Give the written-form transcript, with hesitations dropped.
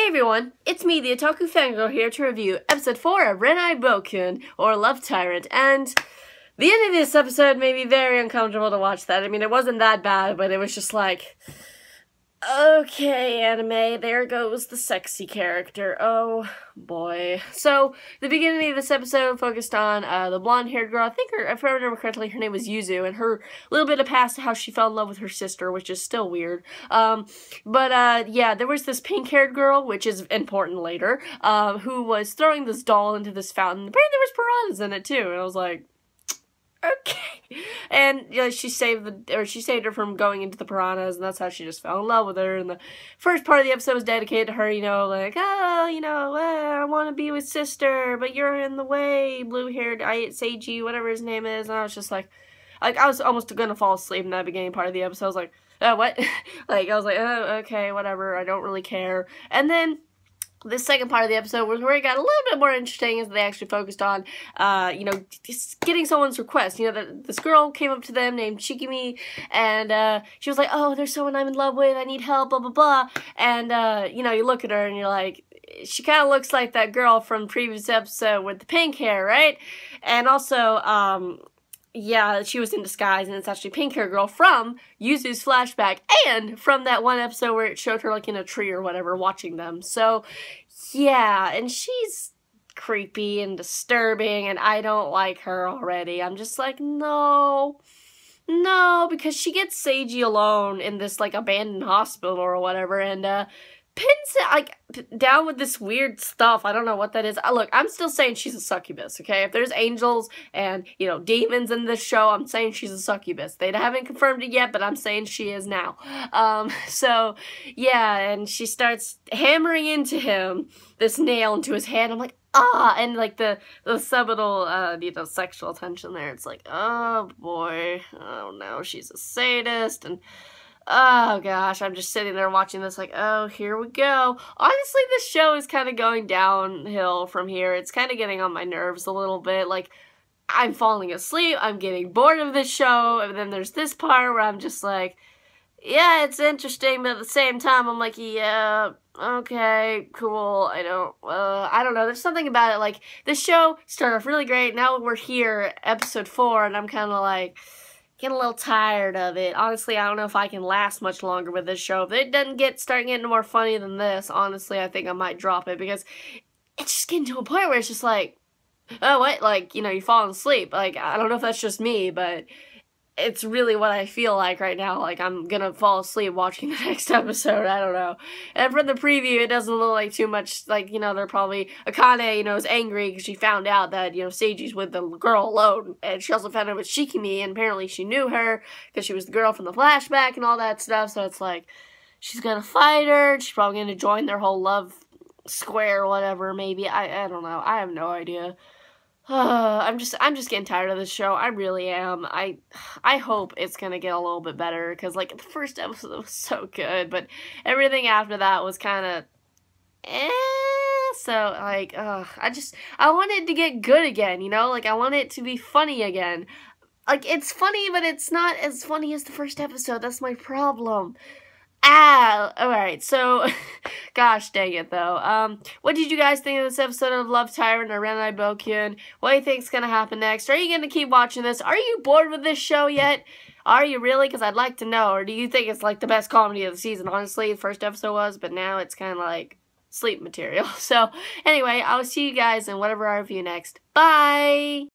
Hey everyone, it's me, the Otaku Fangirl, here to review episode 4 of Renai Boukun, or Love Tyrant, and the end of this episode made me very uncomfortable to watch that. I mean, it wasn't that bad, but it was just like, okay, anime, there goes the sexy character. Oh, boy. So, the beginning of this episode focused on the blonde-haired girl. I think, if I remember correctly, her name was Yuzu, and her little bit of past how she fell in love with her sister, which is still weird. Yeah, there was this pink-haired girl, which is important later, who was throwing this doll into this fountain. Apparently there was piranhas in it, too, and I was like, okay. And you know, she saved her from going into the piranhas, and that's how she just fell in love with her. And the first part of the episode was dedicated to her, you know, like, oh, you know, I want to be with sister, but you're in the way, blue-haired Seiji, whatever his name is. And I was just like I was almost gonna fall asleep in that beginning part of the episode. I was like, oh, what? Like, I was like, oh, okay, whatever, I don't really care. And then this second part of the episode was where it got a little bit more interesting, as they actually focused on, you know, just getting someone's request. You know, this girl came up to them named Shikimi, and she was like, oh, there's someone I'm in love with, I need help, blah, blah, blah. And, you know, you look at her and you're like, she kind of looks like that girl from the previous episode with the pink hair, right? And also, yeah, she was in disguise, and it's actually Pink Hair Girl from Yuzu's flashback, and from that one episode where it showed her, like, in a tree or whatever, watching them. So, yeah, and she's creepy and disturbing, and I don't like her already. I'm just like, no, because she gets Seiji alone in this, like, abandoned hospital or whatever, and, pins it, like, down with this weird stuff. I don't know what that is. Look, I'm still saying she's a succubus, okay? If there's angels and, you know, demons in this show, I'm saying she's a succubus. They haven't confirmed it yet, but I'm saying she is now. So, yeah, and she starts hammering into him this nail into his hand. I'm like, ah, and, like, the subtle, you know, sexual tension there. It's like, oh, boy, oh, no, she's a sadist, and oh gosh, I'm just sitting there watching this like, oh, here we go. Honestly, this show is kind of going downhill from here. It's kind of getting on my nerves a little bit. Like, I'm falling asleep, I'm getting bored of this show, and then there's this part where I'm just like, yeah, it's interesting, but at the same time, I'm like, yeah, okay, cool, I don't know, there's something about it. Like, this show started off really great, now we're here, episode 4, and I'm kind of like, getting a little tired of it. Honestly, I don't know if I can last much longer with this show. If it doesn't start getting more funny than this, honestly, I think I might drop it, because it's just getting to a point where it's just like, oh, what? Like, you know, you're falling asleep. Like, I don't know if that's just me, but it's really what I feel like right now. Like, I'm gonna fall asleep watching the next episode. I don't know. And from the preview, it doesn't look like too much, like, you know, they're probably, Akane, you know, is angry because she found out that, you know, Seiji's with the girl alone. And she also found out it was Shikimi, and apparently she knew her because she was the girl from the flashback and all that stuff. So it's like, she's gonna fight her. She's probably gonna join their whole love square or whatever, maybe. I don't know. I have no idea. I'm just getting tired of this show. I really am. I hope it's gonna get a little bit better, because, like, the first episode was so good, but everything after that was kind of so, like, I want it to get good again, you know? Like, I want it to be funny again. Like, it's funny, but it's not as funny as the first episode. That's my problem. Alright, so, gosh dang it, though. What did you guys think of this episode of Love Tyrant or Renai Boukun? What do you think's gonna happen next? Are you gonna keep watching this? Are you bored with this show yet? Are you really? Because I'd like to know. Or do you think it's, like, the best comedy of the season? Honestly, the first episode was, but now it's kind of like sleep material. So, anyway, I'll see you guys in whatever I review next. Bye!